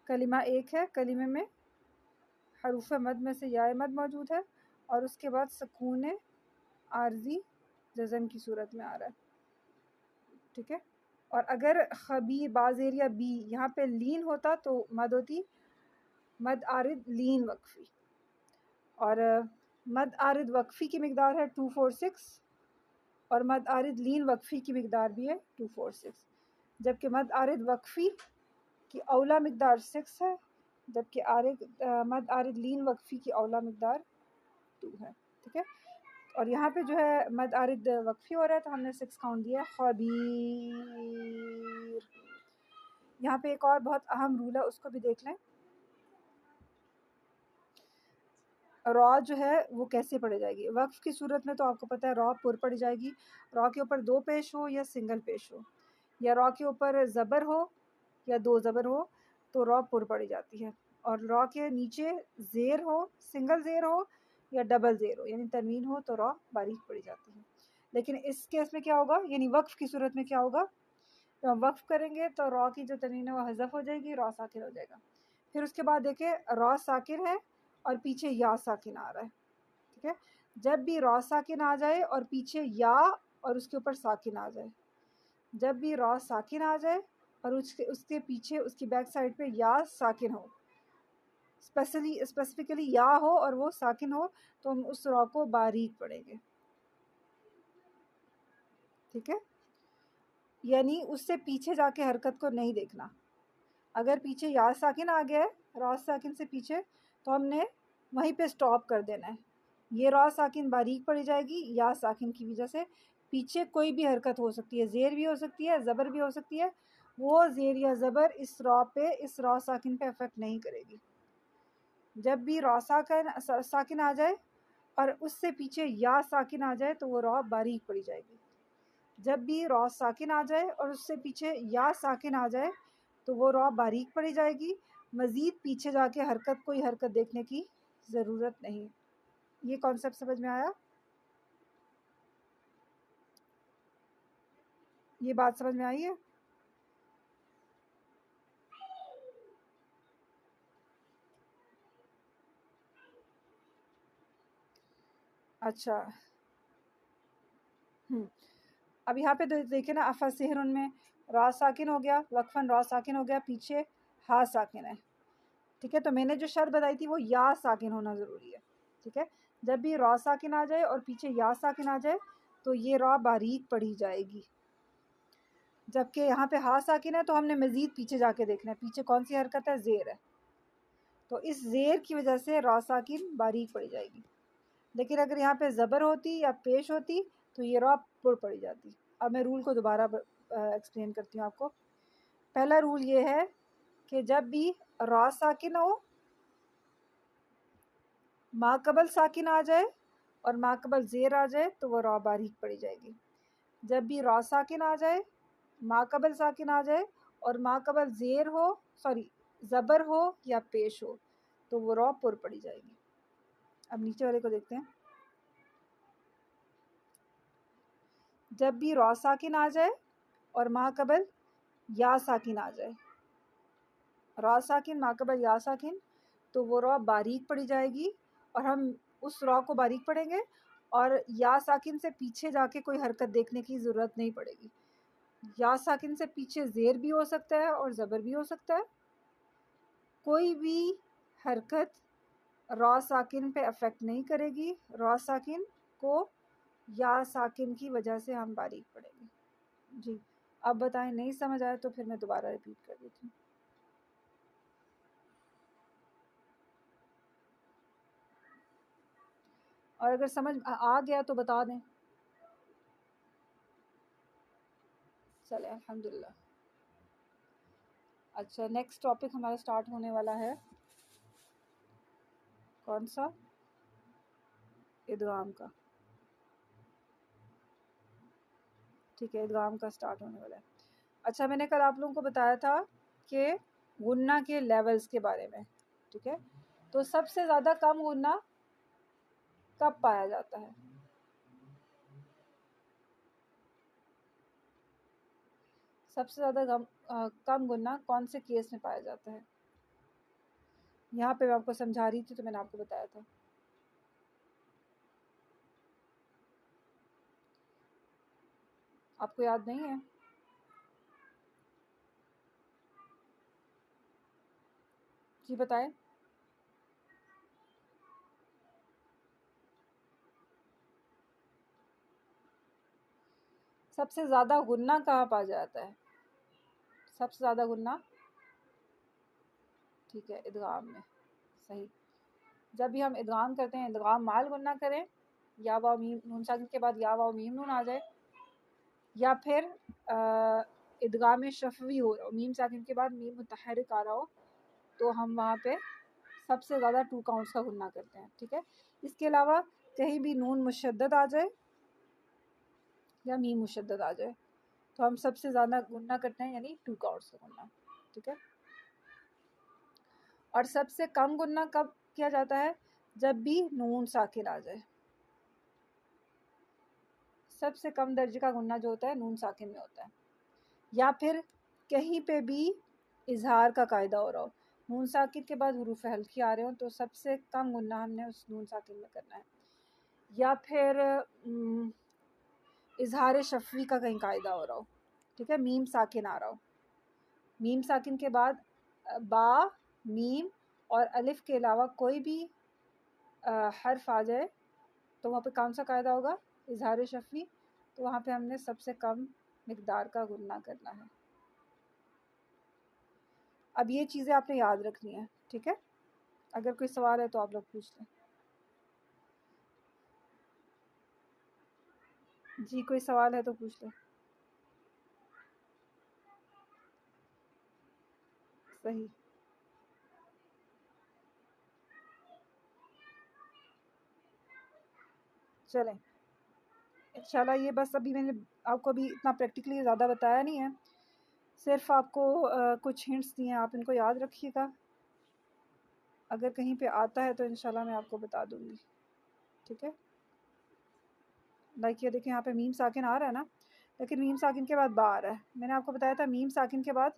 کلمہ ایک ہے، کلمے میں حروف مد میں سے یا مد موجود ہے اور اس کے بعد سکون عارضی جزم کی صورت میں آ رہا ہے، ٹھیک ہے. اور اگر خبیر بازیر یا بی یہاں پہ لین ہوتا تو مد ہوتی مد عارض لین وقفی، اور مد عارض وقفی کی مقدار ہے 246 اور مد عارض لین وقفی کی مقدار بھی ہے 246، جبکہ مد عارض وقفی کی اولا مقدار 6 ہے، جبکہ مد عارض لین وقفی کی اولا مقدار 2 ہے، ٹھیک ہے. اور یہاں پہ جو ہے مد عارض وقفی ہو رہا ہے تو ہم نے 6 کاؤنٹ دیا خبیر. یہاں پہ ایک اور بہت اہم رول ہے، اس کو بھی دیکھ لیں. را جو ہے وہ کیسے پڑھی جائے گی؟ وقف کی صورت میں تو آپ کو پتہ ہے را پر پڑھی جائے گی، را کے اوپر 2 پیش ہو یا سنگل پیش ہو، یا را کے اوپر زبر ہو یا 2 زبر ہو تو را پر پڑھی جاتی ہے، اور را کے نیچے زیر ہو، سنگل زیر ہو یا ڈبل زیر ہو یعنی تنوین ہو تو را باریک پڑھی جاتی ہے. لیکن اس کیس میں کیا ہوگا، یعنی وقف کی صورت میں کیا ہوگا، جب ہم وقف کریں گے تو را کی جو تنوین ہے وہ حذف ہو جائے گی، را ساکن ہو جائے گا. پھر اس کے بعد دیکھیں را ساکن ہے اور پیچھے یا ساکن آ رہا ہے، ٹھیک ہے. جب بھی را ساکن آ جائے اور پیچھے یا اور اس کے اوپر ساکن آ جائے، جب بھی را ساکن آ جائے اور اس کے پیچھے اس کی بیک سائڈ پہ یا ساکن ہو، اسپیسیفکلی یا ہو اور وہ ساکن ہو، تو ہم اس را کو باریک پڑھیں گے، ٹھیک ہے. یعنی اس سے پیچھے جا کے حرکت کو نہیں دیکھنا. اگر پیچھے یا ساکن آ گیا ہے را ساکن سے پیچھے تو ہم نے وہیں پہ سٹاپ کر دینا ہے. یہ را ساکن باریک پڑی جائے گی یا ساکن کی وجہ سے. پیچھے کوئی بھی حرکت ہو سکتی ہے، زیر بھی ہو سکتی ہے، زبر بھی ہو سکتی ہے، وہ زیر یا زبر اس را ساکن پہ افیکٹ نہیں کرے گی. جب بھی را ساکن آ جائے اور اس سے پیچھے یا ساکن آ جائے تو وہ را باریک پڑی جائے گی. جب بھی را ساکن آ جائے اور اس سے پیچھے یا ساکن آ جائے تو وہ را باریک پڑی جائے گی. مزید پیچھے جا کے کوئی حرکت دیکھنے کی ضرورت نہیں. یہ کانسیپٹ سمجھ میں آیا؟ یہ بات سمجھ میں آئی ہے؟ اچھا. اب یہاں پہ دیکھیں نا، افسحرن میں را ساکن ہو گیا، وقفاً را ساکن ہو گیا، پیچھے ہا ساکن ہے، ٹھیک ہے. تو میں نے جو شرط بتائی تھی وہ یا ساکن ہونا ضروری ہے، ٹھیک ہے. جب بھی را ساکن آ جائے اور پیچھے یا ساکن آ جائے تو یہ را باریک پڑھی جائے گی. جبکہ یہاں پہ ہا ساکن ہے تو ہم نے مزید پیچھے جا کے دیکھنا ہے پیچھے کون سی حرکت ہے، زیر ہے، تو اس زیر کی وجہ سے را ساکن باریک پڑھی جائے گی. لیکن اگر یہاں پہ زبر ہوتی یا پیش ہوتی تو یہ را پر پڑھی جاتی. اب میں رول کو دوبارہ ایکسپلین کرتی ہوں آپ کو. پہلا رول یہ ہے کہ جب بھی را ساکن ہو، ماقبل ساکن آ جائے اور ماقبل زیر آ جائے تو وہ را باریک پڑھی جائے گی. جب بھی را ساکن آ جائے، ماقبل ساکن آ جائے اور ماقبل زبر ہو یا پیش ہو تو وہ را پر پڑھی جائے گی. اب نیچے والے کو دیکھتے ہیں. جب بھی را ساکن آ جائے اور ماقبل یا ساکن آ جائے، را ساکن ماقبل یا ساکن، تو وہ را باریک پڑھی جائے گی اور ہم اس را کو باریک پڑھیں گے اور یا ساکن سے پیچھے جا کے کوئی حرکت دیکھنے کی ضرورت نہیں پڑے گی. یا ساکن سے پیچھے زیر بھی ہو سکتا ہے اور زبر بھی ہو سکتا ہے. کوئی بھی حرکت را ساکن پہ افیکٹ نہیں کرے گی. را ساکن کو یا ساکن کی وجہ سے ہم باریک پڑھیں گے. جی اب بتائیں، نہیں سمجھ آئے تو پھر میں دوبارہ ریپیٹ کر دیتی ہوں. اور اگر سمجھ آ گیا تو بتا دیں. چلے الحمدللہ. اچھا، نیکسٹ ٹاپک ہمارا سٹارٹ ہونے والا ہے کون سا؟ ادغام کا. ٹھیک ہے، ادغام کا سٹارٹ ہونے والا ہے. اچھا، میں نے کل آپ لوگوں کو بتایا تھا کہ غنہ کے لیولز کے بارے میں، ٹھیک ہے. تو سب سے زیادہ کم غنہ کب پایا جاتا ہے؟ سب سے زیادہ کم غنہ کون سے کیس میں پایا جاتا ہے؟ یہاں پہ میں آپ کو سمجھا رہی تھی تو میں نے آپ کو بتایا تھا. آپ کو یاد نہیں ہے؟ جی بتائیں. سب سے زیادہ غنہ کہاں پا جاتا ہے؟ سب سے زیادہ غنہ، ٹھیک ہے، ادغام میں. صحیح. جب بھی ہم ادغام کرتے ہیں، ادغام مال غنہ کریں، یا واو میم نون ساکن کے بعد یا واو میم نون آ جائے، یا پھر ادغام شفوی ہو، میم ساکن کے بعد میم متحرک آ رہا ہو، تو ہم وہاں پہ سب سے زیادہ 2 کاؤنٹس کا غنہ کرتے ہیں. ٹھیک ہے. اس کے علاوہ کہیں بھی نون مشدد آ جائے یا میم مشدد آ جائے تو ہم سب سے زیادہ غنہ کرتے ہیں، یعنی 2 کاؤنٹس کا غنہ. ٹھیک ہے. اور سب سے کم غنہ کب کیا جاتا ہے؟ جب بھی نون ساکن آ جائے. سب سے کم درجے کا غنہ جو ہوتا ہے نون ساکن میں ہوتا ہے، یا پھر کہیں پہ بھی اظہار کا قاعدہ ہو رہا ہو، نون ساکن کے بعد حروف ہلکی آ رہے ہوں، تو سب سے کم غنہ ہم نے اس نون ساکن میں کرنا ہے. یا پھر اظہار شفوی کا کہیں قاعدہ ہو رہا ہو. ٹھیک ہے. میم ساکن آ رہا ہو، میم ساکن کے بعد با، میم اور الف کے علاوہ کوئی بھی حرف آ جائے تو وہاں پہ کون سا قاعدہ ہوگا؟ اظہار شفوی. تو وہاں پہ ہم نے سب سے کم مقدار کا غنہ کرنا ہے. اب یہ چیزیں آپ نے یاد رکھنی ہے. ٹھیک ہے. اگر کوئی سوال ہے تو آپ لوگ پوچھ لیں. جی کوئی سوال ہے تو پوچھ لیں. صحیح. چلیں انشاءاللہ. یہ بس ابھی میں نے آپ کو ابھی اتنا پریکٹیکلی زیادہ بتایا نہیں ہے، صرف آپ کو کچھ ہنٹس دیے ہیں، آپ ان کو یاد رکھیے گا. اگر کہیں پہ آتا ہے تو انشاءاللہ میں آپ کو بتا دوں گی. ٹھیک ہے. لائک یہ دیکھیں یہاں پہ میم ساکن آ رہا ہے نا، لیکن میم ساکن کے بعد با آ رہا ہے. میں نے آپ کو بتایا تھا میم ساکن کے بعد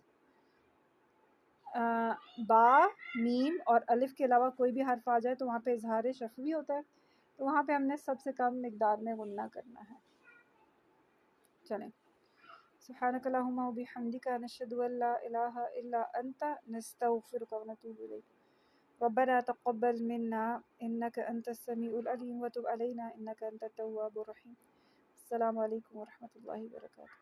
با، میم اور الف کے علاوہ کوئی بھی حرف آ جائے تو وہاں پہ اظہار شفوی ہوتا ہے، تو وہاں پہ ہم نے سب سے کم مقدار میں غنہ کرنا ہے. چلیں. سبحانک اللہم و بحمدک نشہد ان لا الہ الا انت نستغفرک و نتوب الیک. ربنا تقبل منا انک انت السمیع العلیم وتب علینا انک انت التواب الرحیم. السلام علیکم ورحمۃ اللہ وبرکاتہ.